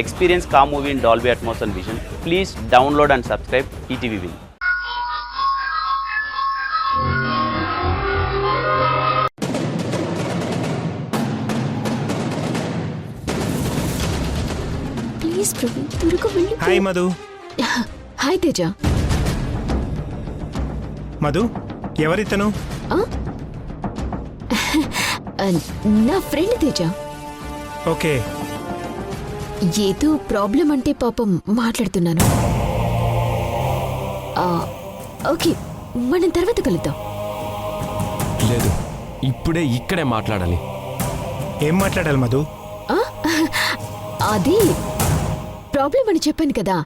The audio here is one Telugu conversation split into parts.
Experience car movie in Dolby Atmos and Vision. Please download and subscribe ETV Win. Please Praveen త్వరగా వెళ్ళి. హాయ్ మధు. హాయ్ తేజ. మధు ఎవరితను? నా ఫ్రెండ్ తేజ. ఓకే. ఏదో ప్రాబ్లం అంటే పాపం మాట్లాడుతున్నాను. ఓకే మనం తర్వాత కలుద్దాం. లేదు, ఇప్పుడే ఇక్కడే మాట్లాడాలి. ఏం మాట్లాడాలి మధు? అది ప్రాబ్లం అని చెప్పాను కదా,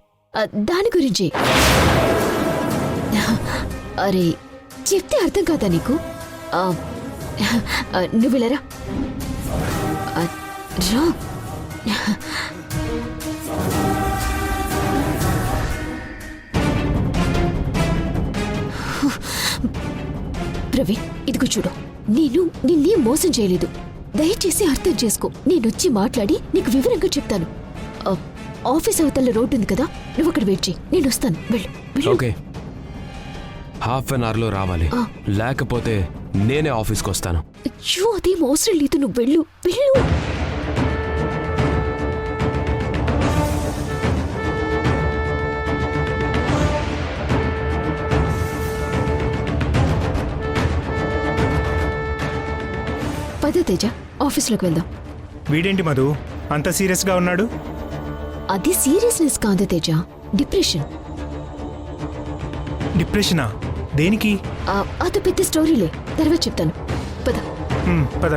దాని గురించి. అరే చెప్తే అర్థం కాదా నీకు? నువ్వు వెళ్ళరా. రా. ప్రవీణ్ ఇదిగో చూడు, నేను నిన్నే మోసం చేయలేదు. దయచేసి అర్థం చేసుకో. నేనొచ్చి మాట్లాడి నీకు వివరంగా చెప్తాను. ఆఫీస్ అవతల రోడ్డు ఉంది కదా, నువ్వు అక్కడ వెయిట్ చేయి, నేను వస్తాను. వెళ్ళు. ఓకే, హాఫ్ అన్ అవర్లో రావాలి, లేకపోతే నేనే ఆఫీస్కి వస్తాను. అయ్యో అదేం అవసరం లేదు, నువ్వు వెళ్ళు. పద తేజ, ఆఫీస్లోకి వెళ్దాం. వీడేంటి మధు అంత సీరియస్గా ఉన్నాడు? అది సీరియస్నెస్ కాదు తేజ, డిప్రెషన్. డిప్రెషనా? దేనికి? అది పెద్ద స్టోరీలే, తర్వాత చెప్తాను. పద. పద.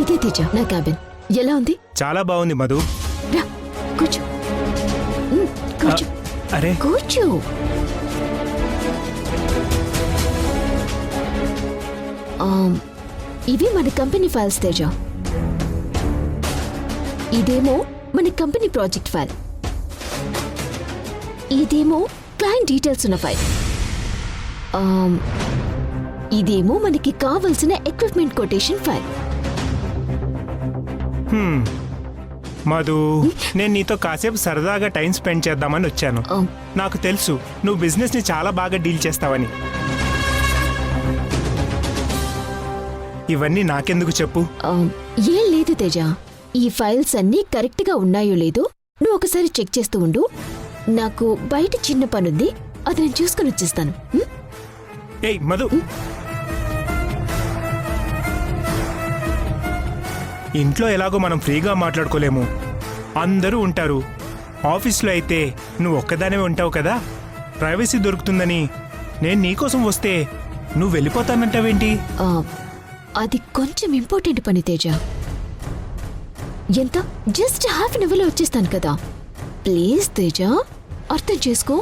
ఇదే తేజ నా క్యాబిన్. ఎలా ఉంది? చాలా బాగుంది మధు. రా కూర్చో. కూర్చో. అరే కూర్చో. ఇవి మన కంపెనీ ఫైల్స్ తేజ. ఇదేమో మన కంపెనీ ప్రాజెక్ట్ ఫైల్. ఇదేమో క్లయింట్ డీటెయిల్స్ ఉన్న ఫైల్. ఇదేమో మనకి కావలసిన ఎక్విప్మెంట్ కొటేషన్ ఫైల్. మధు, నేను నీతో కాసేపు సరదాగా టైం స్పెండ్ చేద్దామని వచ్చాను. నాకు తెలుసు నువ్వు బిజినెస్ ని చాలా బాగా డీల్ చేస్తావని. ఇవన్నీ నాకెందుకు చెప్పు? ఏం లేదు తేజ, ఈ ఫైల్స్ అన్నీ కరెక్ట్ గా ఉన్నాయో లేదో నువ్వు ఒకసారి చెక్ చేస్తూ ఉండు. నాకు బయట చిన్న పనుంది, అది నేను చూసుకుని వచ్చేస్తాను. ఏయ్ మధు, ఇంట్లో ఎలాగో మనం ఫ్రీగా మాట్లాడుకోలేము, అందరూ ఉంటారు. ఆఫీస్లో అయితే నువ్వు ఒక్కదానే ఉంటావు కదా, ప్రైవసీ దొరుకుతుందని నేను నీకోసం వస్తే నువ్వు వెళ్ళిపోతానంటావేంటి? అది కొంచెం ఇంపార్టెంట్ పని తేజ. ఎంత జస్ట్ హాఫ్ అన్ అవర్లో వచ్చేస్తాను కదా. ప్లీజ్ తేజ అర్థం చేసుకో.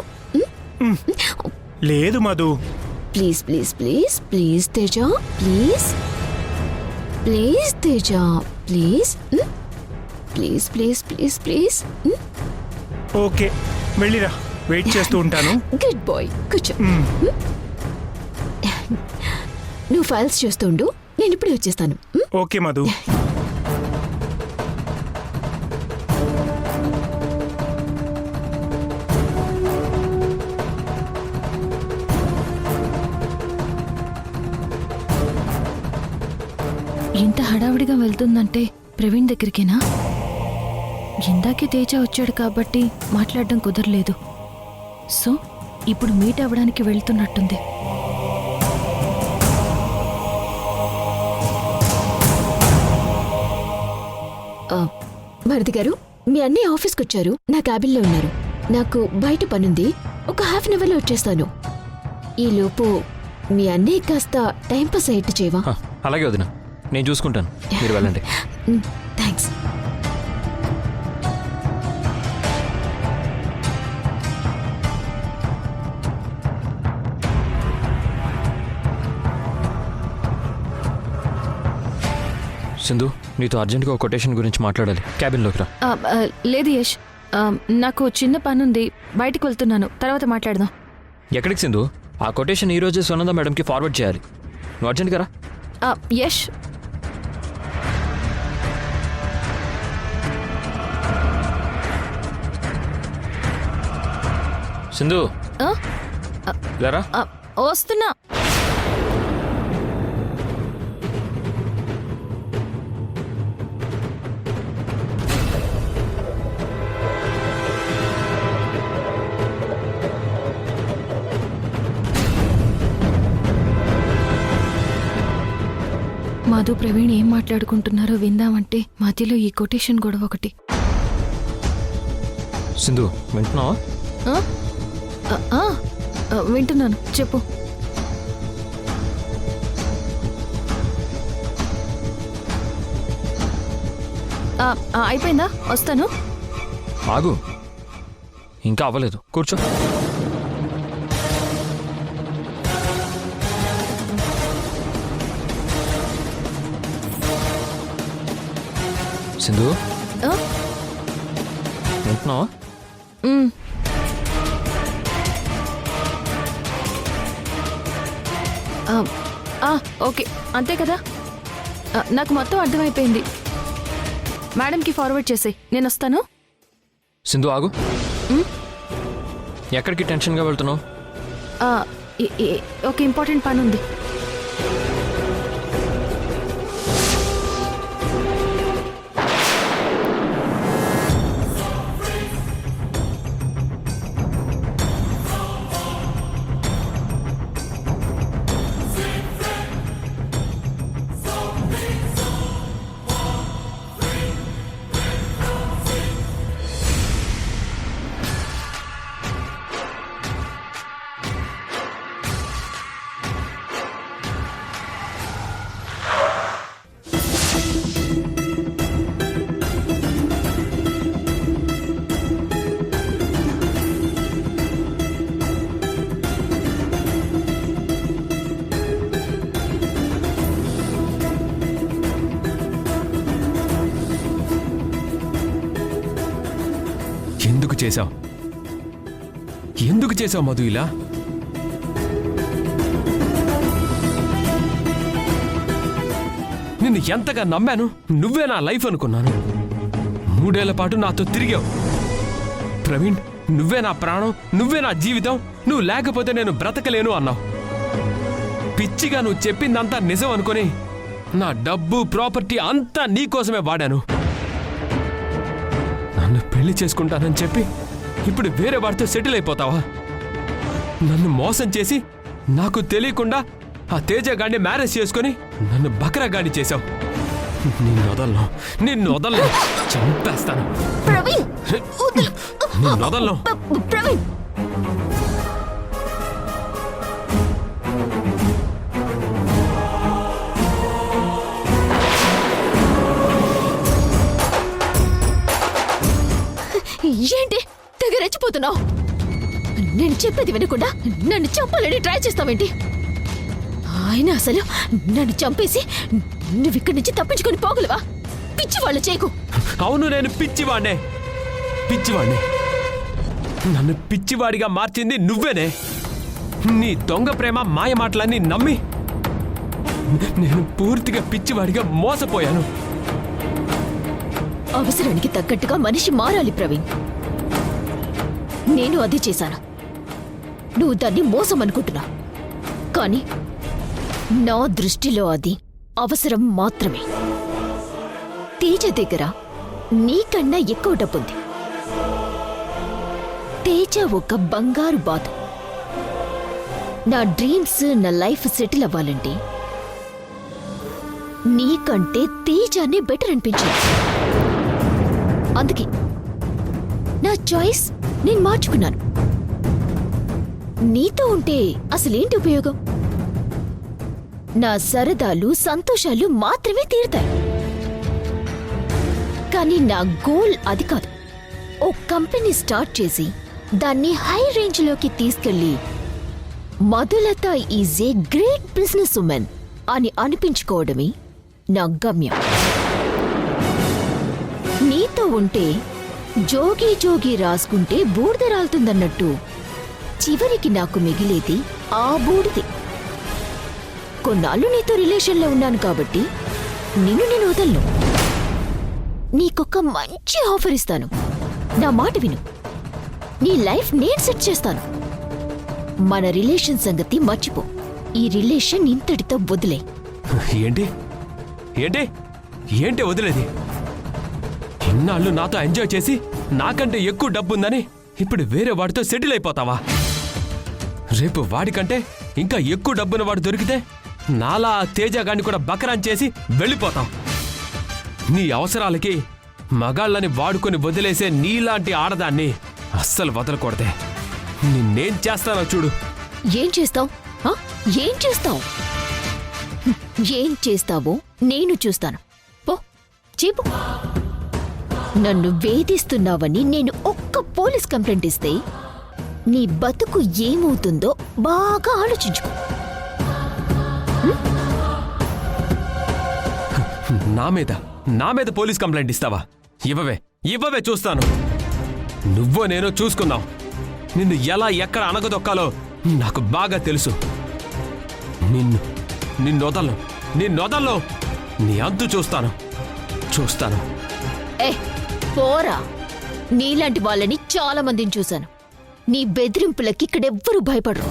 లేదు Madhu. Please please please please Teja, please please Teja, please please please please please. Okay వెళ్ళిరా, వెయిట్ చేస్తూ ఉంటాను. గుడ్ బాయ్, కూర్చో. నువ్వు ఫైల్స్ చూస్తుండు, నేను ఇప్పుడే వచ్చేస్తాను. ఓకే మధు. ఇంత హడావిడిగా వెళ్తుందంటే ప్రవీణ్ దగ్గరికేనా? ఇందాకే తేజ వచ్చాడు కాబట్టి మాట్లాడడం కుదరలేదు. సో ఇప్పుడు మీట్ అవ్వడానికి వెళ్తున్నట్టుంది. మరిది గారు, మీ అన్నయ్య ఆఫీస్కి వచ్చారు, నా క్యాబిన్లో ఉన్నారు. నాకు బయట పనుంది, ఒక హాఫ్ అన్ అవర్లో వచ్చేస్తాను. ఈలోపు మీ అన్నయ్య కాస్త టైంపాస్ అయ్యేట్టు చేయవా? అలాగే వదిన, నేను చూసుకుంటాను, మీరు వెళ్ళండి. థ్యాంక్స్. సింధు, నీతో అర్జెంట్గా ఒక కొటేషన్ గురించి మాట్లాడాలి. క్యాబిన్లోకి రా. లేదు యష్, నాకు చిన్న పనుంది, బయటికి వెళ్తున్నాను, తర్వాత మాట్లాడదాం. ఎక్కడికి సింధు? ఆ కొటేషన్ ఈ రోజే సునంద మేడంకి ఫార్వర్డ్ చేయాలి. నువ్వు అర్జెంట్గా రా. యష్, సింధు ఆ, లేరా. వస్తున్నా. మధు ప్రవీణ్ ఏం మాట్లాడుకుంటున్నారో విందామంటే మధ్యలో ఈ కొటేషన్ గొడవ ఒకటి. సింధు వింటున్నావా? వింటున్నాను, చెప్పు. అయిపోయిందా? వస్తాను. ఆగు, ఇంకా అవ్వలేదు, కూర్చో. సింధు ఆ? వింటున్నావా? మ్. ఓకే, అంతే కదా. నాకు మొత్తం అర్థమైపోయింది. మేడంకి ఫార్వర్డ్ చేసేయ్, నేను వస్తాను. సింధు ఆగు. ఎక్కడికి టెన్షన్గా వెళ్తున్నావు? ఒక ఇంపార్టెంట్ పని ఉంది. ఎందుకు చేసావు మధు ఇలా? నిన్ను ఎంతగా నమ్మాను, నువ్వే నా లైఫ్ అనుకున్నాను. 3 ఏళ్ల పాటు నాతో తిరిగావు. ప్రవీణ్, నువ్వే నా ప్రాణం, నువ్వే నా జీవితం, నువ్వు లేకపోతే నేను బ్రతకలేను అన్నావు. పిచ్చిగా నువ్వు చెప్పిందంతా నిజం అనుకొని నా డబ్బు, ప్రాపర్టీ అంతా నీకోసమే వాడాను. నన్ను పెళ్లి చేసుకుంటానని చెప్పి ఇప్పుడు వేరే వాడితో సెటిల్ అయిపోతావా? నన్ను మోసం చేసి నాకు తెలియకుండా ఆ తేజ గాడిని మ్యారేజ్ చేసుకుని నన్ను బకరా గాడి చేశావు. నిన్ను వదలను, చంపేస్తాను. నిన్ను వదలను. ఏంటి తెగ రెచ్చిపోతున్నావు? నేను చెప్పేది వినకుండా నన్ను చంపాలని ట్రై చేస్తావేంటి? ఆయన అసలు నన్ను చంపేసి నువ్వు ఇక్కడి నుంచి తప్పించుకొని పోగలవా? పిచ్చి వాళ్ళు చేయకు. అవును, నేను పిచ్చివాడినే. నన్ను పిచ్చివాడిగా మార్చింది నువ్వేనే. నీ దొంగ ప్రేమ మాయ మాటలన్నీ నమ్మి నేను పూర్తిగా పిచ్చివాడిగా మోసపోయాను. అవసరానికి తగ్గట్టుగా మనిషి మారాలి ప్రవీణ్. నేను అది చేశాను. నువ్వు దాన్ని మోసం అనుకుంటున్నా, కానీ నా దృష్టిలో అది అవసరం మాత్రమే. తేజ దగ్గర నీకన్నా ఎక్కువ డబ్బుంది. తేజ ఒక బంగారు బాతు. నా డ్రీమ్స్, నా లైఫ్ సెటిల్ అవ్వాలంటే నీకంటే తేజాన్ని బెటర్ అనిపించింది. అందుకే నా చాయిస్ నేను మార్చుకున్నాను. నీతో ఉంటే అసలేంటి ఉపయోగం? నా సరదాలు, సంతోషాలు మాత్రమే తీరుతాయి. కానీ నా గోల్ అది కాదు. ఓ కంపెనీ స్టార్ట్ చేసి దాన్ని హై రేంజ్లోకి తీసుకెళ్లి Madhulatha is a great business women అని అనిపించుకోవడమే నా గమ్యం. నీతో ఉంటే జోగి జోగి రాసుకుంటే బూడిద రాలుతుందన్నట్టు చివరికి నాకు మిగిలేది ఆ బూడిదే. కొన్నాళ్ళు నీతో రిలేషన్లో ఉన్నాను కాబట్టి నిన్ను నేను వదలను. నీకొక మంచి ఆఫర్ ఇస్తాను. నా మాట విను. నీ లైఫ్ నేను సెట్ చేస్తాను. మన రిలేషన్ సంగతి మర్చిపో. ఈ రిలేషన్ ఇంతటితో వదిలే. ఏంటి ఏంటి ఏంటి వదిలేది? ఇన్నాళ్ళు నాతో ఎంజాయ్ చేసి నాకంటే ఎక్కువ డబ్బుందని ఇప్పుడు వేరే వాడితో సెటిల్ అయిపోతావా? రేపు వాడికంటే ఇంకా ఎక్కువ డబ్బున వాడు దొరికితే నాలా ఆ తేజగాన్ని కూడా బకరాన్ చేసి వెళ్ళిపోతాం. నీ అవసరాలకి మగాళ్ళని వాడుకొని వదిలేసే నీలాంటి ఆడదాన్ని అస్సలు వదలకూడదే. నిన్నేం చేస్తానో చూడు. ఏం చేస్తావు? ఏం చేస్తావు? ఏం చేస్తావో నేను చూస్తాను. పో చెప్పు. నన్ను వేధిస్తున్నావని నేను ఒక్క పోలీస్ కంప్లైంట్ ఇస్తే నీ బతుకు ఏమవుతుందో బాగా ఆలోచించుకో. నా మీద పోలీస్ కంప్లైంట్ ఇస్తావా? ఇవ్వవే చూస్తాను. నువ్వో నేనో చూసుకుందాం. నిన్ను ఎలా ఎక్కడ అనగదొక్కాలో నాకు బాగా తెలుసు. నిన్నొదల్లో నీ అంతు చూస్తాను. పోరా. నీలాంటి వాళ్ళని చాలా మందిని చూశాను. నీ బెదిరింపులకి ఇక్కడెవ్వరూ భయపడరు.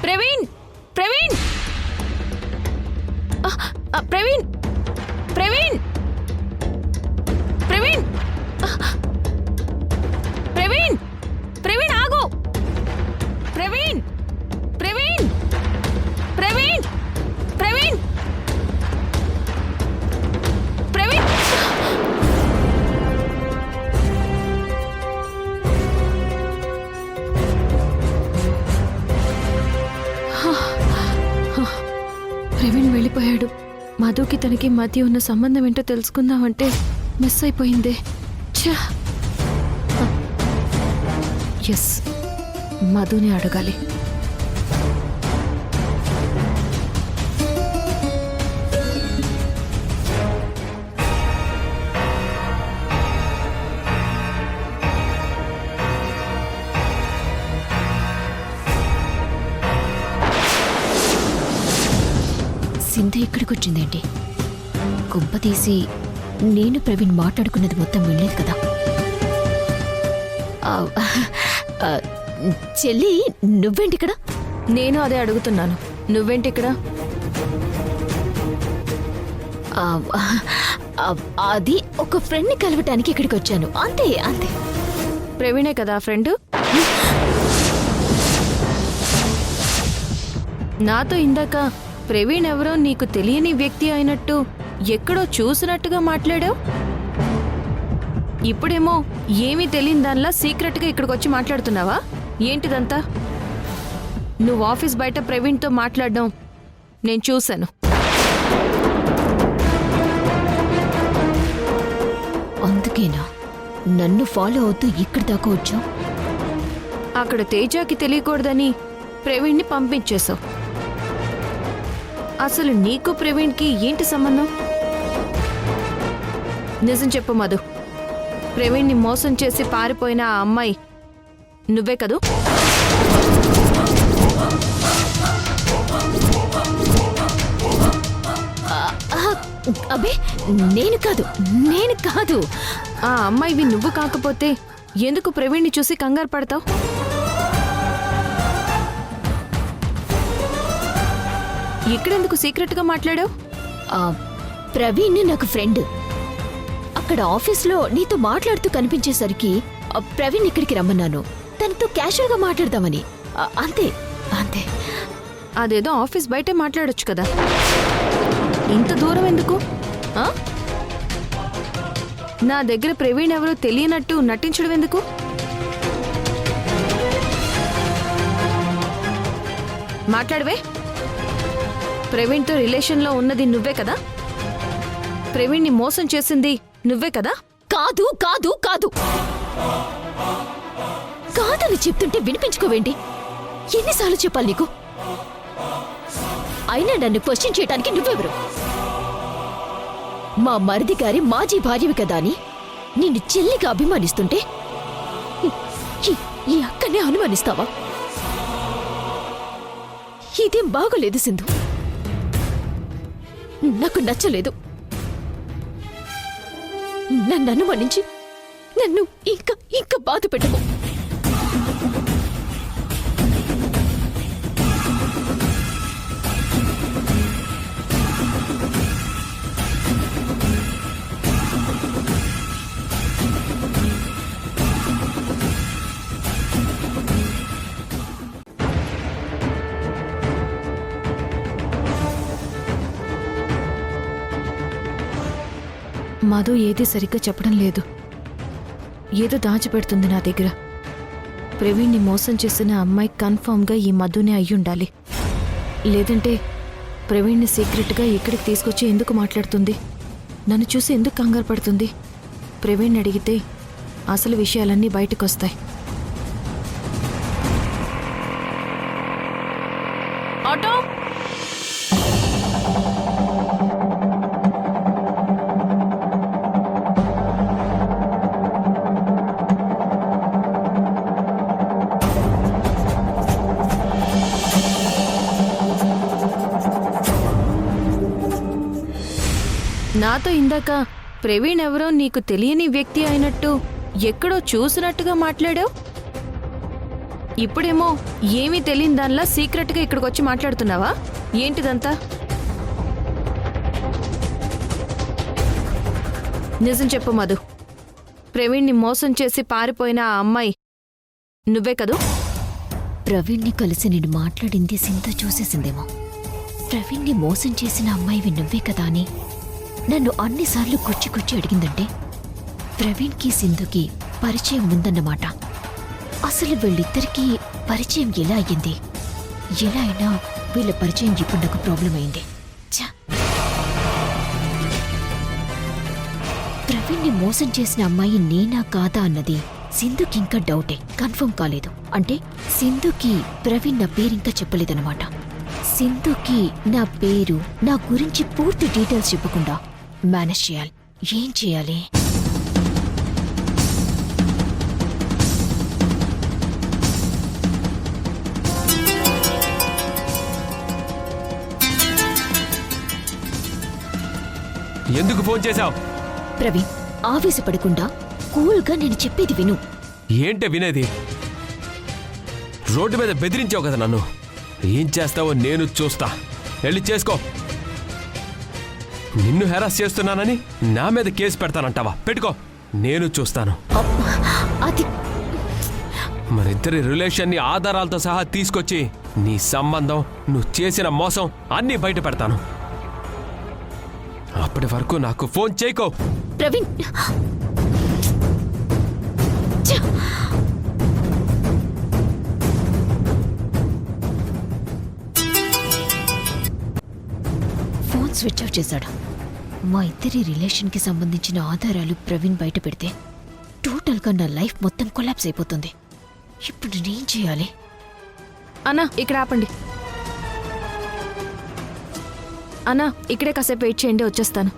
ప్రవీణ్ ప్రవీణ్ ప్రవీణ్ ప్రవీణ్ ప్రవీణ్ ప్రవీణ్ ప్రవీణ్ ఆగు. ప్రవీణ్ ప్రవీణ్ ప్రవీణ్ ప్రవీణ్ ప్రవీణ్ ప్రవీణ్ వెళ్ళిపోయాడు. మధుకి తనకి మధ్య ఉన్న సంబంధం ఏంటో తెలుసుకుందామంటే మిస్ అయిపోయిందే. ఎస్, మధుని అడగాలి. సింధు ఇక్కడికి వచ్చిందేంటి? కుంప తీసి నేను ప్రవీణ్ మాట్లాడుకున్నది మొత్తం వినలేదు కదా. చెల్లి, నువ్వేంటిక్కడ? నేను అదే అడుగుతున్నాను. నువ్వేంటిక్కడ? అది ఒక ఫ్రెండ్ని కలవటానికి ఇక్కడికి వచ్చాను. అంతే. ప్రవీణే కదా ఫ్రెండ్? నాతో ఇందాక ప్రవీణ్ ఎవరో నీకు తెలియని వ్యక్తి అయినట్టు ఎక్కడో చూసినట్టుగా మాట్లాడావు. ఇప్పుడేమో ఏమీ తెలియని దానిలా సీక్రెట్గా ఇక్కడికి వచ్చి మాట్లాడుతున్నావా? ఏంటిదంతా? నువ్వు ఆఫీస్ బయట ప్రవీణ్తో మాట్లాడడం నేను చూశాను. అందుకేనా నన్ను ఫాలో అవుతూ ఇక్కడి దాకా వచ్చావు? అక్కడ తేజాకి తెలియకూడదని ప్రవీణ్ని పంపించేశావు. అసలు నీకు ప్రవీణ్కి ఏంటి సంబంధం? నిజం చెప్పు మధు. ప్రవీణ్ని మోసం చేసి పారిపోయిన ఆ అమ్మాయి నువ్వే కదూ? అబే, నేను కాదు. ఆ అమ్మాయివి నువ్వు కాకపోతే ఎందుకు ప్రవీణ్ని చూసి కంగారు పడతావు? ఇక్కడెందుకు సీక్రెట్గా మాట్లాడావు? ప్రవీణ్ నాకు ఫ్రెండ్. అక్కడ ఆఫీస్లో నీతో మాట్లాడుతూ కనిపించేసరికి ప్రవీణ్ ఇక్కడికి రమ్మన్నాను. తనతో క్యాషువల్గా మాట్లాడదామని. అంతే. అదేదో ఆఫీస్ బయటే మాట్లాడొచ్చు కదా. ఇంత దూరం ఎందుకు? నా దగ్గర ప్రవీణ్ ఎవరో తెలియనట్టు నటించడం ఎందుకు? మాట్లాడవే. ప్రవీణ్తో రిలేషన్లో ఉన్నది నువ్వే కదా? ప్రవీణ్ని మోసం చేసింది నువ్వే కదా? కాదు కాదు కాదు కాదని చెప్తుంటే వినిపించుకోవేంటి? ఎన్నిసార్లు చెప్పాలి నీకు? అయినా నన్ను క్వశ్చన్ చేయడానికి నువ్వెవరు? మా మరిది గారి మాజీ భార్యవి కదా అని నిన్ను చెల్లిగా అభిమానిస్తుంటే ఈ అక్కనే అనుమానిస్తావా? ఇదేం బాగోలేదు సింధు. నాకు నచ్చలేదు. నన్ను అనుమానించి నన్ను ఇంకా ఇంకా బాధ పెట్టకు. మధు ఏది సరిగ్గా చెప్పడం లేదు. ఏదో దాచిపెడుతుంది నా దగ్గర. ప్రవీణ్ని మోసం చేసిన అమ్మాయి కన్ఫర్మ్గా ఈ మధునే అయ్యుండాలి. లేదంటే ప్రవీణ్ని సీక్రెట్గా ఇక్కడికి తీసుకొచ్చి ఎందుకు మాట్లాడుతుంది? నన్ను చూసి ఎందుకు కంగారు పడుతుంది? ప్రవీణ్ అడిగితే అసలు విషయాలన్నీ బయటకొస్తాయి. ఆటో నాతో ఇందాక ప్రవీణ్ ఎవరో నీకు తెలియని వ్యక్తి అయినట్టు ఎక్కడో చూసినట్టుగా మాట్లాడావు. ఇప్పుడేమో ఏమీ తెలియని దానిలా సీక్రెట్గా ఇక్కడికి వచ్చి మాట్లాడుతున్నావా? ఏంటిదంతా? నిజం చెప్పు మధు. ప్రవీణ్ని మోసం చేసి పారిపోయిన ఆ అమ్మాయి నువ్వే కదూ? ప్రవీణ్ని కలిసి నేను మాట్లాడింది సింధు చూసేసిందేమో. ప్రవీణ్ని మోసం చేసిన అమ్మాయివి నువ్వే కదా అని నన్ను అన్నిసార్లు కుచ్చి అడిగిందంటే ప్రవీణ్కి సింధుకి పరిచయం ఉందన్నమాట. అసలు వీళ్ళిద్దరికీ పరిచయం ఎలా అయ్యింది? ఎలా అయినా వీళ్ళ పరిచయం ఇప్పుడు నాకు ప్రాబ్లం అయింది. ప్రవీణ్ని మోసం చేసిన అమ్మాయి నేనా కాదా అన్నది సింధుకి ఇంకా డౌటే, కన్ఫర్మ్ కాలేదు. అంటే సింధుకి ప్రవీణ్ నా పేరింకా చెప్పలేదన్నమాట. సింధుకి నా పేరు, నా గురించి పూర్తి డీటెయిల్స్ చెప్పకుండా మేనేజ్ చేయాలి. ఏం చేయాలి? ఎందుకు ఫోన్ చేశావు? ప్రవీణ్, ఆవేశపడకుండా కూల్గా నేను చెప్పేది విను. ఏంటే వినేది? రోడ్డు మీద బెదిరించావు కదా నన్ను. ఏం చేస్తావో నేను చూస్తా. వెళ్ళి చేసుకో. నిన్ను హెరాస్ చేస్తున్నానని నా మీద కేసు పెడతానంటావా? పెట్టుకో, నేను చూస్తాను. అది మరిద్దరి రిలేషన్ని ఆధారాలతో సహా తీసుకొచ్చి నీ సంబంధం, నువ్వు చేసిన మోసం అన్నీ బయట పెడతాను. అప్పటి వరకు నాకు ఫోన్ చేయకో. ప్రవీణ్, ఫోన్ స్విచ్ ఆఫ్ చేశాడు. మా ఇద్దరి రిలేషన్కి సంబంధించిన ఆధారాలు ప్రవీణ్ బయట పెడితే టోటల్గా నా లైఫ్ మొత్తం కొలాప్స్ అయిపోతుంది. ఇప్పుడు నేనేం చేయాలి? అన్నా, ఇక్కడ ఆపండి. అన్నా, ఇక్కడే కాసేపు వెయిట్ చేయండి, వచ్చేస్తాను.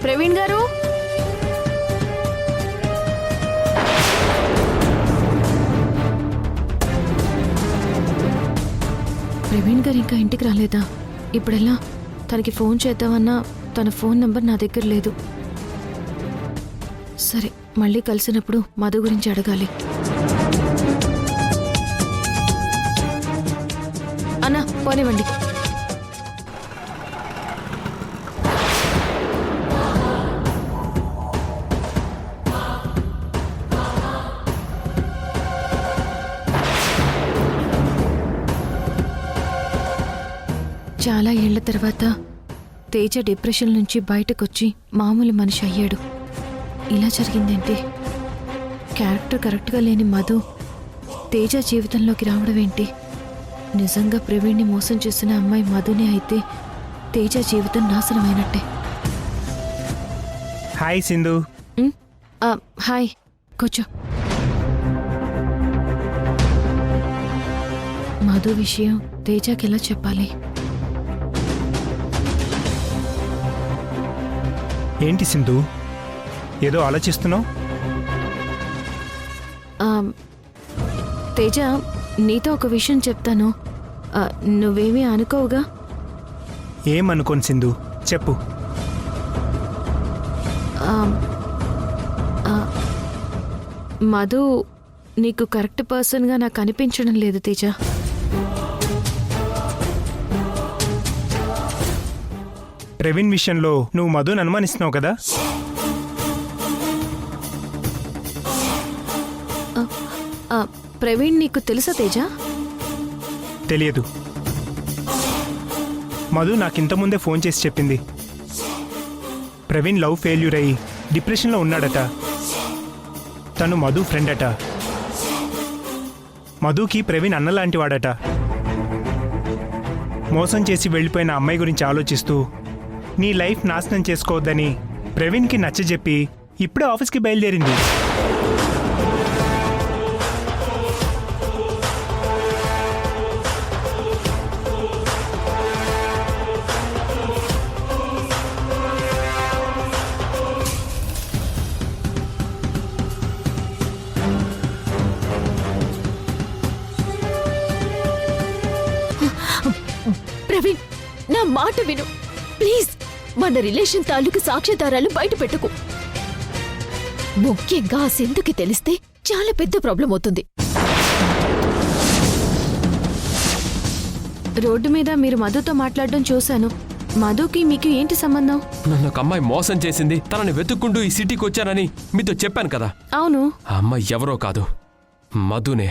ప్రవీణ్ గారు, ప్రవీణ్ గారు ఇంకా ఇంటికి రాలేదా? ఇప్పుడెలా? తనకి ఫోన్ చేద్దామన్నా తన ఫోన్ నంబర్ నా దగ్గర లేదు. సరే, మళ్ళీ కలిసినప్పుడు మధు గురించి అడగాలి. అన్నా, పోనివ్వండి. చాలా ఏళ్ల తర్వాత తేజ డిప్రెషన్ నుంచి బయటకొచ్చి మామూలు మనిషి అయ్యాడు. ఇలా జరిగిందేంటి? క్యారెక్టర్ కరెక్ట్గా లేని మధు తేజ జీవితంలోకి రావడం ఏంటి? నిజంగా ప్రవీణ్ని మోసం చేసిన అమ్మాయి మధునే అయితే తేజ జీవితం నాశనమైనట్టే. హాయ్ సింధు. హాయ్, కూర్చో. మధు విషయం తేజకి ఎలా చెప్పాలి? ఏంటి సింధు, ఏదో ఆలోచిస్తున్నావు? తేజ, నీతో ఒక విషయం చెప్తాను. నువ్వేమీ అనుకోవుగా? ఏమనుకోను సింధు, చెప్పు. మధు నీకు కరెక్ట్ పర్సన్గా నాకు అనిపించడం లేదు తేజ. ప్రవీణ్ విషయంలో నువ్వు మధుని అనుమానిస్తున్నావు కదా? ప్రవీణ్ నీకు తెలుసా తేజ? తెలియదు. మధు నాకింతకుముందే ఫోన్ చేసి చెప్పింది. ప్రవీణ్ లవ్ ఫెయిల్యూర్ అయ్యి డిప్రెషన్లో ఉన్నాడట. తను మధు ఫ్రెండ్ అట. మధుకి ప్రవీణ్ అన్నలాంటి వాడట. మోసం చేసి వెళ్ళిపోయిన అమ్మాయి గురించి ఆలోచిస్తూ నీ లైఫ్ నాశనం చేసుకోవద్దని ప్రవీణ్కి నచ్చజెప్పి ఇప్పుడే ఆఫీస్కి బయలుదేరింది. ప్రవీణ్, నా మాట విను ప్లీజ్. మన రిలేషన్ తాలూకు సాక్ష్యాధారాలు బయట పెట్టుకు. ముఖ్యంగా ఆ సింధుకి తెలిస్తే చాలా పెద్ద ప్రాబ్లం అవుతుంది. రోడ్డు మీద మీరు మధుతో మాట్లాడడం చూశాను. మధుకి మీకు ఏంటి సంబంధం? నన్ను ఒక అమ్మాయి మోసం చేసింది, తనని వెతుక్కుంటూ ఈ సిటీకి వచ్చానని మీతో చెప్పాను కదా. అవును. ఆ అమ్మాయి ఎవరో కాదు, మధునే.